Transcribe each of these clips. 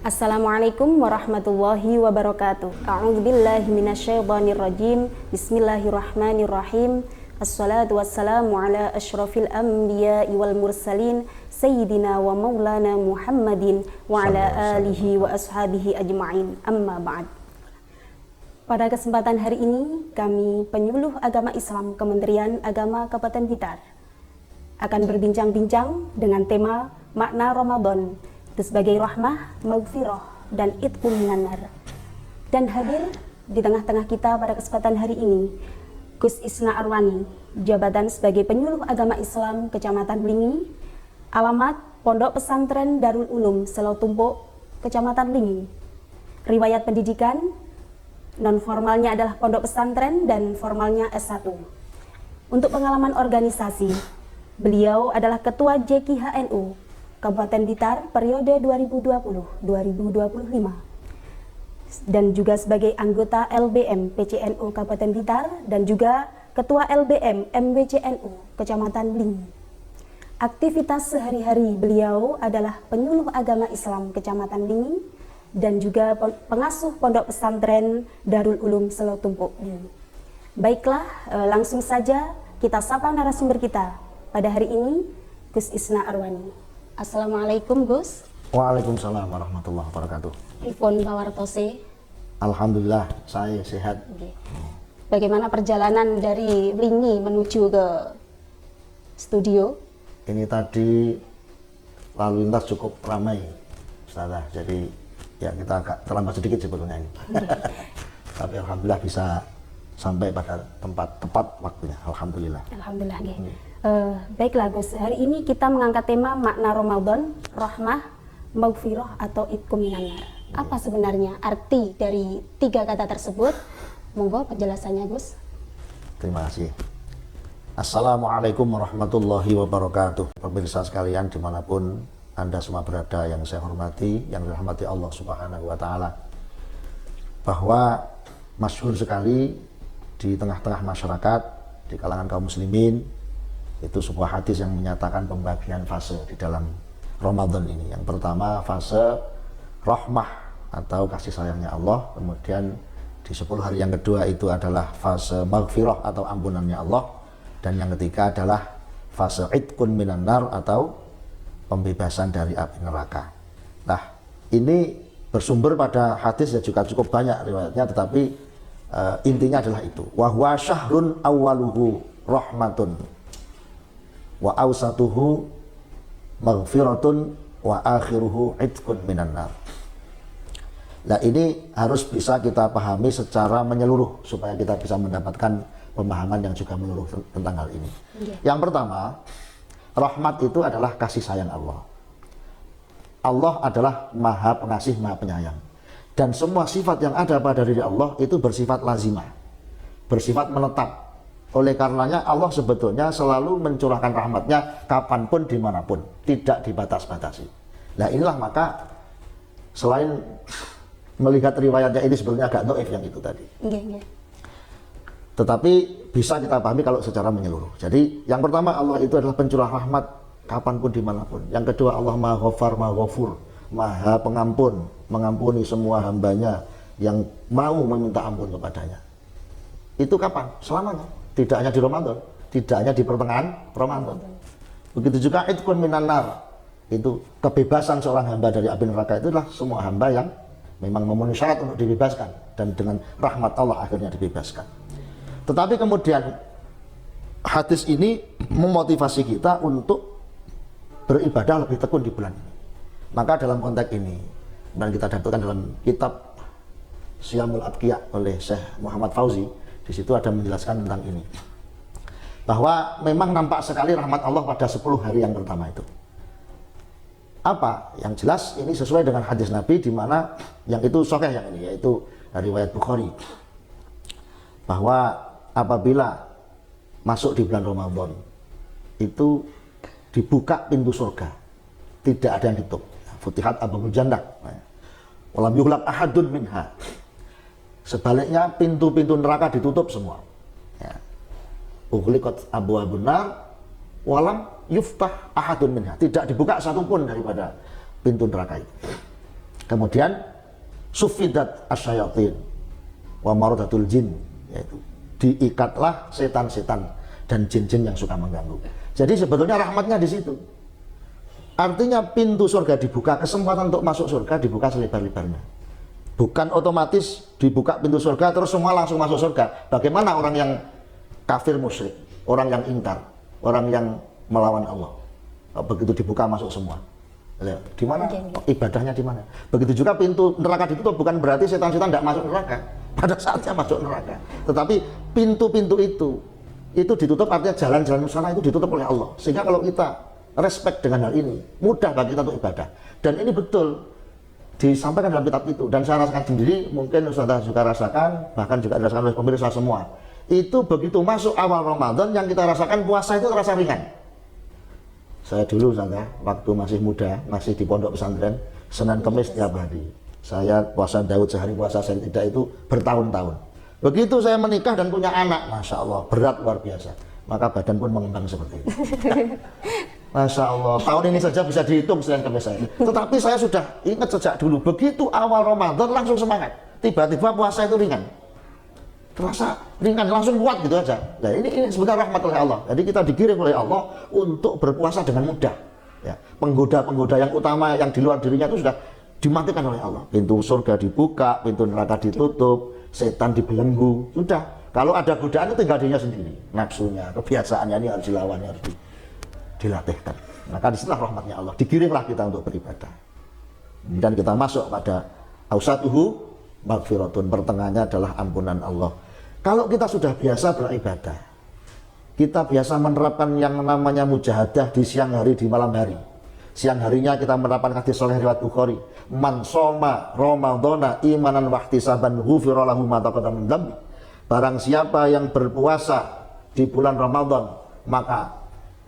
Assalamualaikum warahmatullahi wabarakatuh. A'udzubillahi minasyaitonirrajim. Bismillahirrahmanirrahim. Assalatu wassalamu ala asyrafil anbiya'i wal mursalin sayyidina wa maulana Muhammadin wa ala alihi wa ashabihi ajma'in. Amma ba'd. Pada kesempatan hari ini, kami penyuluh agama Islam Kementerian Agama Kabupaten Blitar akan berbincang-bincang dengan tema makna Ramadan itu sebagai rahmah, maghfirah, dan itqun minan nar. Dan hadir di tengah-tengah kita pada kesempatan hari ini Gus Isna Arwani, jabatan sebagai penyuluh agama Islam Kecamatan Blingi, alamat Pondok Pesantren Darul Ulum Selau Tumpuk, Kecamatan Blingi. Riwayat pendidikan, non formalnya adalah pondok pesantren dan formalnya S1. Untuk pengalaman organisasi, beliau adalah Ketua JKHNU Kabupaten Blitar periode 2020-2025 dan juga sebagai anggota LBM PCNU Kabupaten Blitar dan juga Ketua LBM MWCNU Kecamatan Blingi. Aktivitas sehari-hari beliau adalah penyuluh agama Islam Kecamatan Blingi dan juga pengasuh pondok pesantren Darul Ulum Selau Tumpuk Blingi. Baiklah, langsung saja kita sapa narasumber kita pada hari ini, Gus Isna Arwani. Assalamualaikum Gus. Waalaikumsalam warahmatullahi wabarakatuh. Ipun pawartose. Alhamdulillah saya sehat. Bagaimana perjalanan dari Blingi menuju ke studio? Ini tadi lalu lintas cukup ramai, Ustazah. Jadi ya kita agak terlambat sedikit sebetulnya ini. Tapi alhamdulillah bisa sampai pada tempat tepat waktunya. Alhamdulillah. Alhamdulillah. Baiklah Gus, hari ini kita mengangkat tema makna Ramadan, rahmah, maghfirah atau itqun minan nar. Apa sebenarnya arti dari tiga kata tersebut? Monggo penjelasannya Gus. Terima kasih. Assalamualaikum warahmatullahi wabarakatuh. Pemirsa sekalian dimanapun Anda semua berada, yang saya hormati, yang dirahmati Allah Subhanahu wa Ta'ala, bahwa masyhur sekali di tengah-tengah masyarakat, di kalangan kaum muslimin, itu sebuah hadis yang menyatakan pembagian fase di dalam Ramadan ini. Yang pertama fase rahmah atau kasih sayangnya Allah, kemudian di 10 hari yang kedua itu adalah fase maghfirah atau ampunannya Allah, dan yang ketiga adalah fase itqun minan nar atau pembebasan dari api neraka. Nah, ini bersumber pada hadis yang juga cukup banyak riwayatnya, tetapi intinya adalah itu. Wa huwa syahrun awwaluhu rahmatun wa awsatuhu maghfiratun wa akhiruhu itqun minan nar. Nah, ini harus bisa kita pahami secara menyeluruh supaya kita bisa mendapatkan pemahaman yang juga menyeluruh tentang hal ini. Yang pertama, rahmat itu adalah kasih sayang Allah. Allah adalah Maha Pengasih, Maha Penyayang. Dan semua sifat yang ada pada diri Allah itu bersifat lazimah, bersifat menetap. Oleh karenanya Allah sebetulnya selalu mencurahkan rahmatnya kapanpun, dimanapun, tidak dibatas-batasi. Nah, inilah maka selain melihat riwayatnya ini sebetulnya agak doif yang itu tadi. Tetapi bisa kita pahami kalau secara menyeluruh. Jadi yang pertama, Allah itu adalah pencurah rahmat kapanpun, dimanapun. Yang kedua, Allah Maha Ghaffar, Maha Ghafur, Maha Pengampun, mengampuni semua hambanya yang mau meminta ampun kepadanya. Itu kapan? Selamanya. Tidak hanya di Ramadan, tidak hanya di pertengahan Ramadan. Begitu juga itqun minan nar, itu kebebasan seorang hamba dari api neraka. Itu adalah semua hamba yang memang memenuhi syarat untuk dibebaskan, dan dengan rahmat Allah akhirnya dibebaskan. Tetapi kemudian hadis ini memotivasi kita untuk beribadah lebih tekun di bulan ini. Maka dalam konteks ini, dan kita dapatkan dalam kitab Syamul Atqiya oleh Syekh Muhammad Fauzi, di situ ada menjelaskan tentang ini, bahwa memang nampak sekali rahmat Allah pada 10 hari yang pertama itu. Apa? Yang jelas ini sesuai dengan hadis Nabi, di mana yang itu sahih, yang ini yaitu dari riwayat Bukhari, bahwa apabila masuk di bulan Ramadan itu dibuka pintu surga, tidak ada yang ditutup. Futihat abwabul jannah walam yughlaq ahadun minha. Sebaliknya pintu-pintu neraka ditutup semua. Ughliqat abwabun nar walam yuftah ahadun minha. Tidak dibuka satupun daripada pintu neraka itu. Kemudian sufidat asyayatin wa maradatul jin, yaitu diikatlah setan-setan dan jin-jin yang suka mengganggu. Jadi sebetulnya rahmatnya di situ. Artinya pintu surga dibuka, kesempatan untuk masuk surga dibuka selebar-lebarnya. Bukan otomatis dibuka pintu surga terus semua langsung masuk surga. Bagaimana orang yang kafir musyrik, orang yang ingkar, orang yang melawan Allah, begitu dibuka masuk semua. Di mana ibadahnya di mana? Begitu juga pintu neraka ditutup, bukan berarti setan-setan tidak masuk neraka. Pada saatnya masuk neraka. Tetapi pintu-pintu itu ditutup, artinya jalan-jalan sana itu ditutup oleh Allah. Sehingga kalau kita respect dengan hal ini, mudah bagi kita untuk ibadah. Dan ini betul disampaikan dalam kitab itu, dan saya rasakan sendiri, mungkin Ustaz juga rasakan, bahkan juga dirasakan oleh pemirsa semua. Itu begitu masuk awal Ramadan, yang kita rasakan puasa itu terasa ringan. Saya dulu Ustaz, waktu masih muda, masih di pondok pesantren, Senin Kemis tiap hari. Saya puasa Daud sehari, puasa saya tidak, itu bertahun-tahun. Begitu saya menikah dan punya anak, Masya Allah, berat luar biasa. Maka badan pun mengembang seperti ini. Masya Allah, tahun ini saja bisa dihitung Senin Kemis saya. Tetapi saya sudah ingat sejak dulu, begitu awal Ramadan langsung semangat. Tiba-tiba puasa itu ringan. Terasa ringan, langsung kuat gitu aja. Nah, ini sebenarnya rahmat oleh Allah. Jadi kita digiring oleh Allah untuk berpuasa dengan mudah. Ya, penggoda-penggoda yang utama yang di luar dirinya itu sudah dimatikan oleh Allah. Pintu surga dibuka, pintu neraka ditutup, setan dibelenggu. Sudah, kalau ada godaan itu tinggal dirinya sendiri. Nafsunya, kebiasaannya ini harus dilawan, harus dilatihkan. Maka disitulah rahmatnya Allah. Digiringlah kita untuk beribadah. Dan kita masuk pada ausatuhu maghfiratun, pertengahannya adalah ampunan Allah. Kalau kita sudah biasa beribadah, kita biasa menerapkan yang namanya mujahadah di siang hari, di malam hari. Siang harinya kita menerapkan hadis sahih riwayat Bukhari, man shoma ramadhana imanan wahtisaban ghufira lahu ma taqaddama min dzambi. Barang siapa yang berpuasa di bulan Ramadan, maka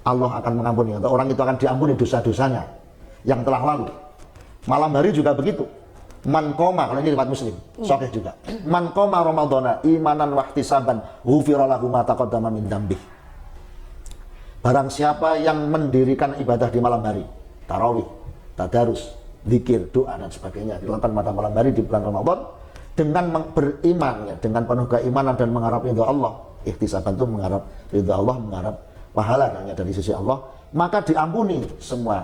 Allah akan mengampuni, atau orang itu akan diampuni dosa-dosanya yang telah lalu. Malam hari juga begitu. Man qoma, kalau ini riwayat Muslim, sahih juga. Man qoma ramadhana imanan wahtisaban ghufira lahu ma taqaddama min dzambi. Barang siapa yang mendirikan ibadah di malam hari, tarawih, tadarus, zikir, doa dan sebagainya, dilakukan pada malam hari di bulan Ramadan dengan beriman, ya, dengan penuh keimanan dan mengharap ridha Allah. Ihtisaban itu mengharap ridha Allah, mengharap pahala hanya dari sisi Allah, maka diampuni semua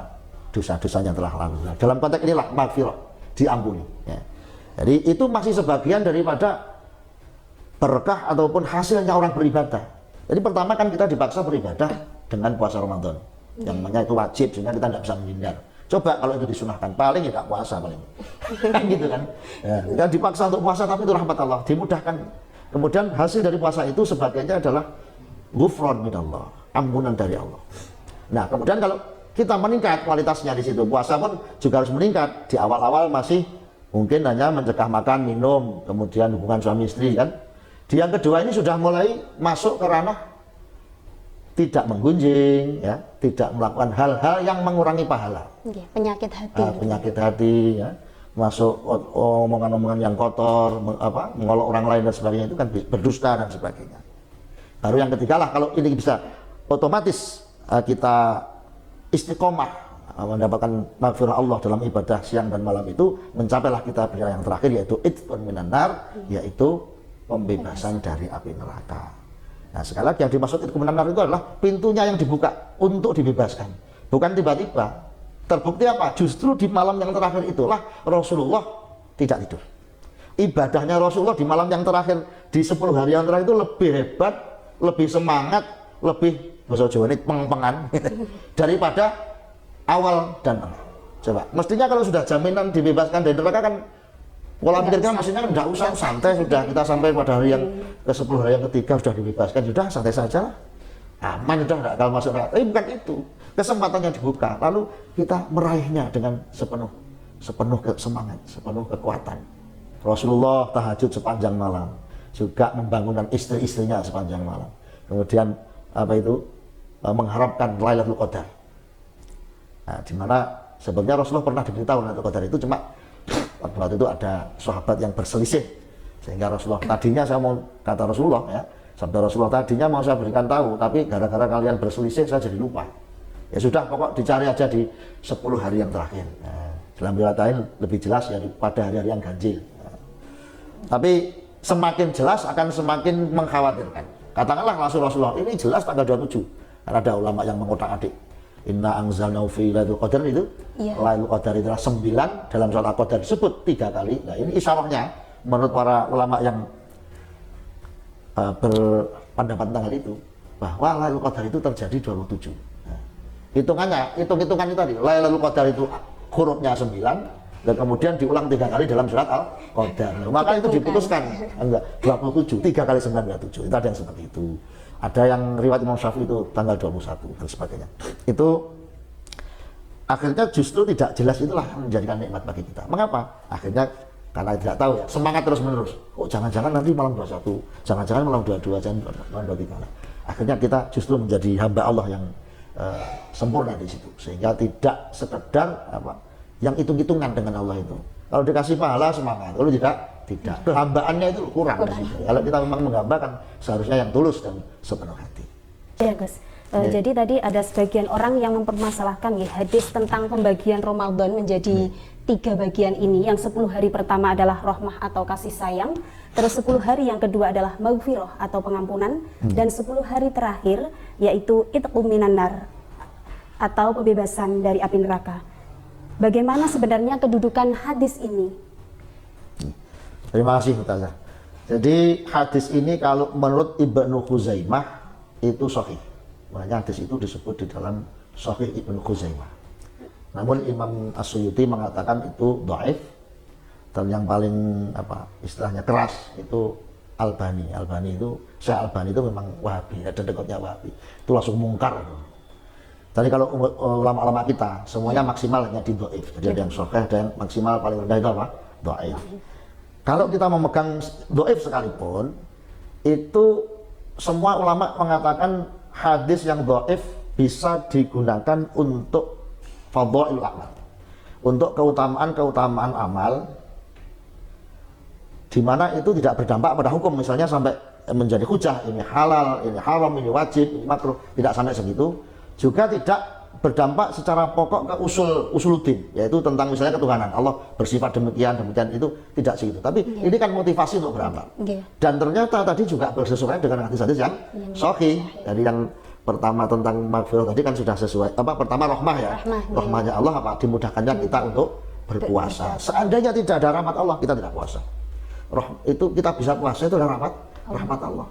dosa-dosanya telah lalu. Nah, dalam konteks inilah maghfirah, diampuni. Ya. Jadi itu masih sebagian daripada berkah ataupun hasilnya orang beribadah. Jadi pertama kan kita dipaksa beribadah dengan puasa Ramadan, yang namanya itu wajib, sehingga kita tidak bisa menghindar. Coba kalau itu disunahkan, paling ya tidak puasa paling. Gitu kan. Ya, kita dipaksa untuk puasa, tapi itu rahmat Allah, dimudahkan. Kemudian hasil dari puasa itu sebagiannya adalah ghufran minallah, ampunan dari Allah. Nah, kemudian kalau kita meningkat kualitasnya di situ, puasa pun juga harus meningkat. Di awal-awal masih mungkin hanya mencegah makan, minum, kemudian hubungan suami istri kan. Di yang kedua ini sudah mulai masuk ke ranah tidak menggunjing, ya, tidak melakukan hal-hal yang mengurangi pahala. Penyakit hati. Penyakit hati, ya, masuk omongan-omongan yang kotor, mengolok orang lain dan sebagainya, itu kan berdusta dan sebagainya. Baru yang ketiga lah, kalau ini bisa otomatis kita istiqomah mendapatkan maghfirah Allah dalam ibadah siang dan malam itu, mencapailah kita pada yang terakhir, yaitu itqun minan nar, yaitu pembebasan dari api neraka. Nah, sekali lagi yang dimaksud itqun minan nar itu adalah pintunya yang dibuka untuk dibebaskan, bukan tiba-tiba. Terbukti apa? Justru di malam yang terakhir itulah Rasulullah tidak tidur. Ibadahnya Rasulullah di malam yang terakhir, di 10 hari yang terakhir itu lebih hebat, lebih semangat, lebih bahasa Jawa ini peng-pengan daripada awal dan tengah. Coba, mestinya kalau sudah jaminan dibebaskan dari neraka kan pola pikirnya maksudnya kan tidak usah, santai sudah, kita sampai pada hari yang ke-10, hari yang ketiga sudah dibebaskan, sudah santai saja lah, aman, sudah tidak akan masuk neraka. Tapi bukan itu, kesempatannya dibuka, lalu kita meraihnya dengan sepenuh semangat, sepenuh kekuatan. Rasulullah tahajud sepanjang malam, juga membangunkan istri-istrinya sepanjang malam. Kemudian mengharapkan Lailatul Qadar. Nah, di mana sebenarnya Rasulullah pernah diberitahu Lailatul Qadar itu, cuma waktu itu ada sahabat yang berselisih, sehingga Rasulullah tadinya kata Rasulullah, ya, sabda Rasulullah tadinya mau saya berikan tahu, tapi gara-gara kalian berselisih saya jadi lupa. Ya sudah, pokok dicari aja di 10 hari yang terakhir. Nah, Dalam riwayat lain lebih jelas ya pada hari-hari yang ganjil. Tapi semakin jelas akan semakin mengkhawatirkan. Katakanlah Rasulullah ini jelas tanggal 27. Karena ada ulama yang mengotak-atik. Inna anzalnahu fi Lailatul Qadar itu. Lailatul Qadar itu adalah 9 dalam surat Al-Qadar disebut 3 kali. Nah, ini isyarahnya menurut para ulama yang berpendapat tentang itu bahwa Lailatul Qadar itu terjadi 27. Nah, hitung-hitungannya tadi Lailatul Qadar itu hurufnya 9 dan kemudian diulang 3 kali dalam surat Al-Qadar. Nah, maka itu diputuskan enggak 27, 3 kali 9 27. Itu ada yang seperti itu. Ada yang riwayat Imam Syafi'i itu tanggal 21 dan sebagainya. Itu akhirnya justru tidak jelas itulah yang menjadikan nikmat bagi kita. Mengapa? Akhirnya karena tidak tahu ya, semangat terus menerus. Oh jangan-jangan nanti malam 21, jangan-jangan malam 22, jangan malam 23. Akhirnya kita justru menjadi hamba Allah yang sempurna di situ, sehingga tidak sekedar yang hitung-hitungan dengan Allah itu. Kalau dikasih pahala semangat, kalau tidak. Kehambaannya itu kurang. Kalau kita memang menghambakan seharusnya yang tulus dan sepenuh hati. Ya Gus. Jadi tadi ada sebagian orang yang mempermasalahkan ya, hadis tentang pembagian Ramadan menjadi 3 bagian ini. Yang 10 hari pertama adalah rahmah atau kasih sayang, terus 10 hari yang kedua adalah maghfirah atau pengampunan, dan 10 hari terakhir yaitu itqu minan nar atau pembebasan dari api neraka. Bagaimana sebenarnya kedudukan hadis ini? Terima kasih Ustazah. Jadi hadis ini kalau menurut Ibnu Khuzaimah itu sahih. Makanya hadis itu disebut di dalam Sahih Ibnu Khuzaimah. Namun Imam As-Suyuti mengatakan itu dhaif, dan yang paling istilahnya keras itu Albani. Syekh Albani itu memang Wahabi, ada dekatnya Wahabi. Itu langsung mungkar. Tadi kalau ulama-ulama kita semuanya maksimal hanya di dhaif. Jadi ada yang sahih, ada yang maksimal paling rendah itu dhaif. Kalau kita memegang dhaif sekalipun, itu semua ulama mengatakan hadis yang dhaif bisa digunakan untuk fadhailul amal, untuk keutamaan amal, di mana itu tidak berdampak pada hukum, misalnya sampai menjadi hujah, ini halal, ini haram, ini wajib, ini makruh, tidak sampai segitu. Juga tidak berdampak secara pokok ke usuluddin, yaitu tentang misalnya ketuhanan Allah bersifat demikian itu tidak segitu. Tapi ini kan motivasi untuk beramal. Dan ternyata tadi juga bersesuaian dengan hadis-hadis yang sahih. Dari yang pertama tentang maghfirah tadi kan sudah sesuai. Pertama rahmah ya, rahmahnya Allah dimudahkannya kita untuk berpuasa. Seandainya tidak ada rahmat Allah, kita tidak puasa. Itu kita bisa puasa itu adalah rahmat Allah.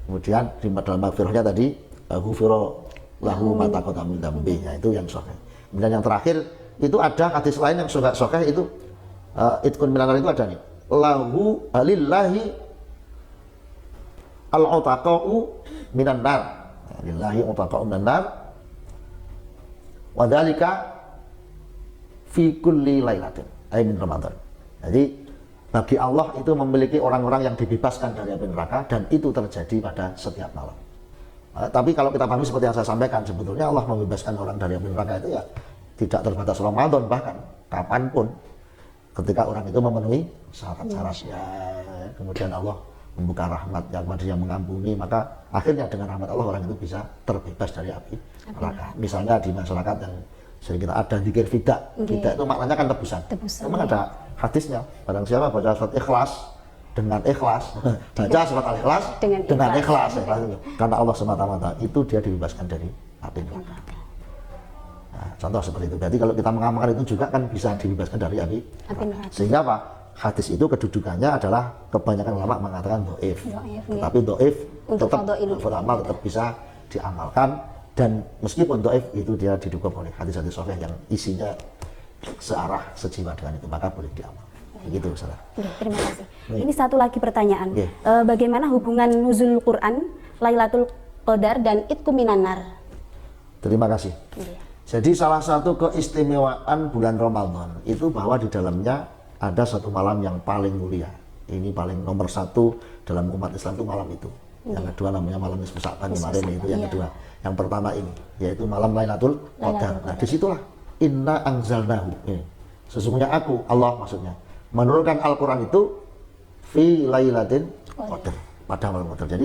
Kemudian di dalam maghfirahnya tadi ghufira lahu mata kota dambinya, itu yang sahih. Kemudian yang terakhir itu ada hadis lain yang juga sahih, itu itqun minan nar itu ada nih, lahu lillahi al-utaqa'u minan nar, lillahi utaqa'u minan nar wa dzalika fi kulli lailatin ay min Ramadan. Jadi bagi Allah itu memiliki orang-orang yang dibebaskan dari api neraka, dan itu terjadi pada setiap malam. Tapi kalau kita pahami seperti yang saya sampaikan, sebetulnya Allah membebaskan orang dari api neraka itu ya tidak terbatas Ramadan, bahkan kapanpun ketika orang itu memenuhi syarat-syaratnya, kemudian Allah membuka rahmatnya kepada yang mengampuni, maka akhirnya dengan rahmat Allah orang itu bisa terbebas dari api neraka. Misalnya di masyarakat yang sering kita ada zikir fida, fida itu maknanya kan tebusan. Memang ada hadisnya, barang siapa baca surat Ikhlas dengan ikhlas, baca surat Al-Ikhlas dengan ikhlas, karena Allah semata-mata, itu dia dibebaskan dari api neraka. Nah, contoh seperti itu. Berarti kalau kita mengamalkan itu juga kan bisa dibebaskan dari api neraka. Sehingga apa? Hadis itu kedudukannya adalah kebanyakan ulama mengatakan dhaif. Tapi dhaif tetap beramal, tetap bisa diamalkan, dan meskipun dhaif itu dia didukung oleh hadis-hadis sahih yang isinya searah sejiwa dengan itu, maka boleh diamal. Begitu, Salah. Terima kasih. Ini satu lagi pertanyaan. Bagaimana hubungan nuzul Quran, Lailatul Qadar dan itqu minan nar? Terima kasih. Jadi salah satu keistimewaan bulan Ramadan itu bahwa di dalamnya ada satu malam yang paling mulia. Ini paling nomor 1 dalam umat Islam itu malam itu. Yang kedua namanya malam Nisfu Sya'ban kemarin, itu yang kedua. Yang pertama ini yaitu malam Lailatul Qadar. Nah, disitulah inna anzalnahu. Sesungguhnya aku, Allah maksudnya, menurunkan Al-Quran itu fi lailatin qadar, pada malam qadar. Jadi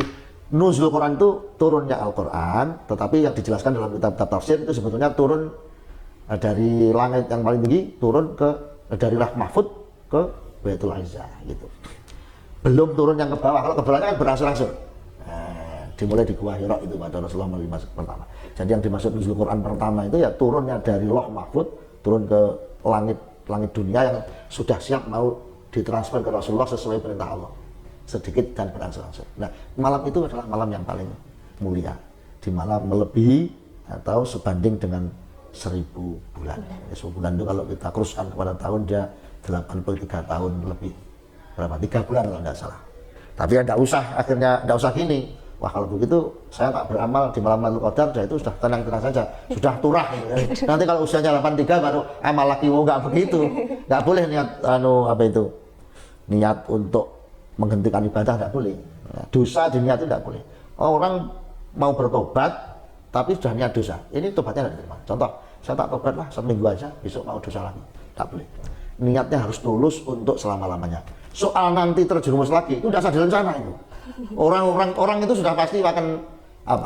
nuzul Quran itu turunnya Al-Quran, tetapi yang dijelaskan dalam kitab-kitab tafsir itu sebetulnya turun dari langit yang paling tinggi turun ke dari Lauh Mahfud ke Baitul Izzah gitu. Belum turun yang ke bawah, kalau ke bawahnya kan berangsur-angsur. Dimulai di Gua Hira itu pada Rasulullah masuk pertama. Jadi yang dimaksud nuzul Quran pertama itu ya turunnya dari Lauh Mahfud turun ke langit dunia yang sudah siap mau ditransfer ke Rasulullah sesuai perintah Allah. Sedikit dan berangsur-angsur. Nah, malam itu adalah malam yang paling mulia, di malam melebihi atau sebanding dengan 1000 bulan. 1000 bulan itu kalau kita kuruskan kepada tahun dia 83 tahun lebih. Berapa? 3 bulan kalau tidak salah. Tapi ya tidak usah, akhirnya tidak usah gini. Wah kalau begitu saya tak beramal di malam Lailatul Qadar, ya itu sudah tenang-tenang saja, sudah turah. Gitu. Nanti kalau usianya 83 baru amal lagi, nggak begitu. Nggak boleh niat niat untuk menghentikan ibadah, nggak boleh. Dosa diniat itu nggak boleh. Orang mau bertobat tapi sudah niat dosa, ini tobatnya tidak diterima. Contoh, saya tak tobat lah seminggu aja, besok mau dosa lagi, nggak boleh. Niatnya harus tulus untuk selama-lamanya. Soal nanti terjerumus lagi itu sudah usah direncana itu. Orang itu sudah pasti akan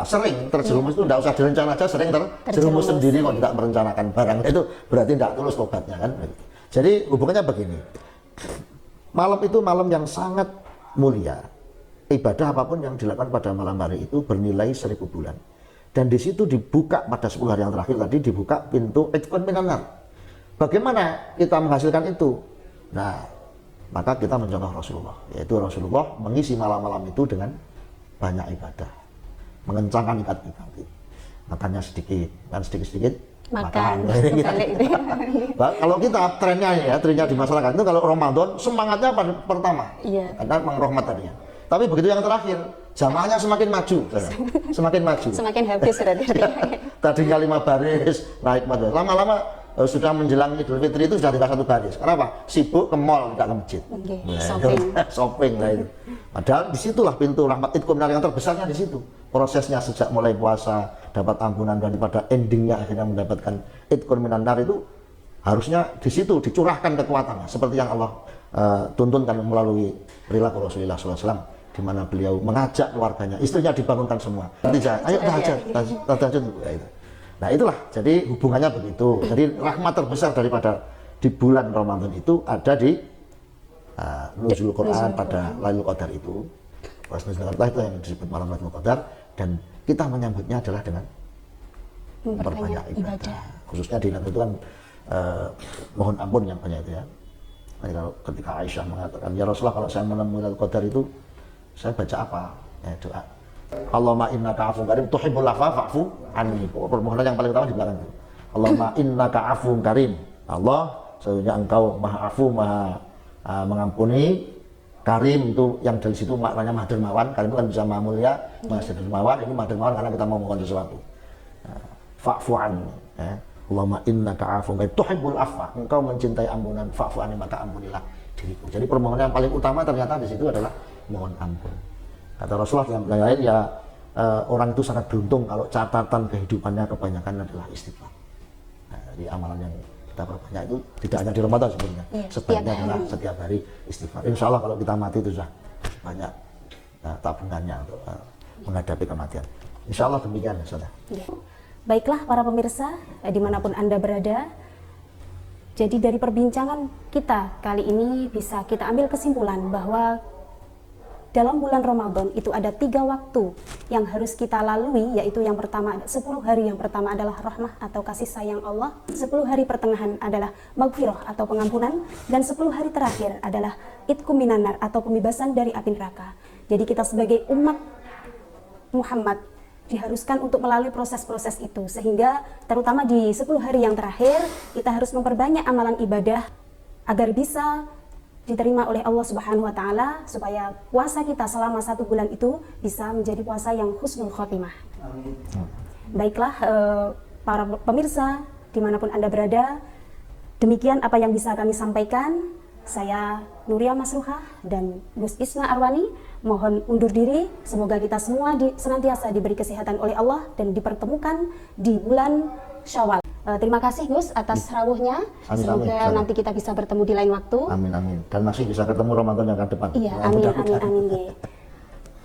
sering terjerumus itu, tidak usah direncana aja, sering terjerumus sendiri kok tidak merencanakan barang itu berarti tidak tulus tobatnya kan. Jadi hubungannya begini, malam itu malam yang sangat mulia. Ibadah apapun yang dilakukan pada malam hari itu bernilai 1000 bulan. Dan di situ dibuka pada 10 hari yang terakhir tadi dibuka pintu itqun minan nar. Bagaimana kita menghasilkan itu? Nah, maka kita mencontoh Rasulullah, yaitu Rasulullah mengisi malam-malam itu dengan banyak ibadah, mengencangkan ibadah, makannya sedikit, dan sedikit-sedikit makan. Kalau kita trennya di masyarakat itu kalau Ramadan semangatnya pertama, karena memang rahmat tadinya. Tapi begitu yang terakhir, jamaahnya semakin maju, semakin habis berarti. Tadinya 5 baris, naik 4 baris. Lama-lama sudah menjelang Idul Fitri itu sudah tinggal 1 baris. Kenapa? Sibuk ke mall, tidak ke masjid. Shopping lah itu. Padahal disitulah pintu rahmat itqun minan nar yang terbesarnya di situ. Prosesnya sejak mulai puasa dapat ampunan daripada endingnya akhirnya mendapatkan itqun minan nar itu harusnya di situ dicurahkan kekuatannya seperti yang Allah tuntunkan melalui perilaku Rasulullah SAW. Di mana beliau mengajak keluarganya, istrinya dibangunkan semua. Nanti ayo tahajud. Nah itulah, jadi hubungannya begitu. Jadi rahmat terbesar daripada di bulan Ramadan itu ada di nuzul Quran pada Lailatul Qadar itu. Pas nuzul Qadar itu yang disebut malam Lailatul Qadar, dan kita menyambutnya adalah dengan memperbanyak ibadah. Khususnya di Natal itu kan mohon ampun yang banyak itu ya. Jadi kalau ketika Aisyah mengatakan, ya Rasulullah kalau saya menemui Lailatul Qadar itu saya baca apa? Doa. Allahumma innaka afuwwun karim tuhibbul afwa fa'fu anni. Permohonan yang paling utama di belakang itu. Allahumma innaka afuwwun karim. Allah, sesungguhnya engkau maha afu, maha mengampuni. Karim itu yang dari situ maknanya maha dermawan. Karim itu kan bisa maha mulia, maha dermawan. Ini maha dermawan karena kita mau mohon sesuatu. Fa'fu anni. Allahumma innaka afuwwun karim tuhibbul afwa. Engkau mencintai ampunan, fa'fu anni, maka ampunilah diriku. Jadi permohonan yang paling utama ternyata di situ adalah mohon ampun. Kata Rasulullah yang lain ya orang itu sangat beruntung kalau catatan kehidupannya kebanyakan adalah istighfar. Nah, jadi amalan yang kita perbanyak itu tidak hanya di Ramadan sebenarnya, sebaiknya adalah setiap hari istighfar. Insya Allah kalau kita mati itu sudah banyak tabungannya untuk menghadapi kematian. Insya Allah demikian, saudara. Baiklah para pemirsa dimanapun Anda berada. Jadi dari perbincangan kita kali ini bisa kita ambil kesimpulan bahwa dalam bulan Ramadan itu ada 3 waktu yang harus kita lalui, yaitu yang pertama 10 hari yang pertama adalah rahmah atau kasih sayang Allah, 10 hari pertengahan adalah maghfirah atau pengampunan, dan 10 hari terakhir adalah itqum minan nar atau pembebasan dari api neraka. Jadi kita sebagai umat Muhammad diharuskan untuk melalui proses-proses itu, sehingga terutama di 10 hari yang terakhir kita harus memperbanyak amalan ibadah agar bisa diterima oleh Allah Subhanahu wa Ta'ala, supaya puasa kita selama 1 bulan itu bisa menjadi puasa yang husnul khotimah. Baiklah para pemirsa dimanapun Anda berada, demikian apa yang bisa kami sampaikan. Saya Nuria Masruha dan Gus Isna Arwani mohon undur diri. Semoga kita semua senantiasa diberi kesehatan oleh Allah dan dipertemukan di bulan Syawal. Terima kasih Gus atas rawuhnya. Semoga nanti kita bisa bertemu di lain waktu. Amin amin. Dan masih bisa ketemu Ramadan yang akan depan. Iya, amin amin amin.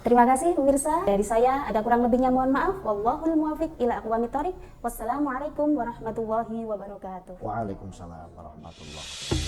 Terima kasih pemirsa. Dari saya ada kurang lebihnya mohon maaf. Wallahul muwaffiq ila aqwamit thoriq. Wassalamualaikum warahmatullahi wabarakatuh. Waalaikumsalam warahmatullahi wabarakatuh.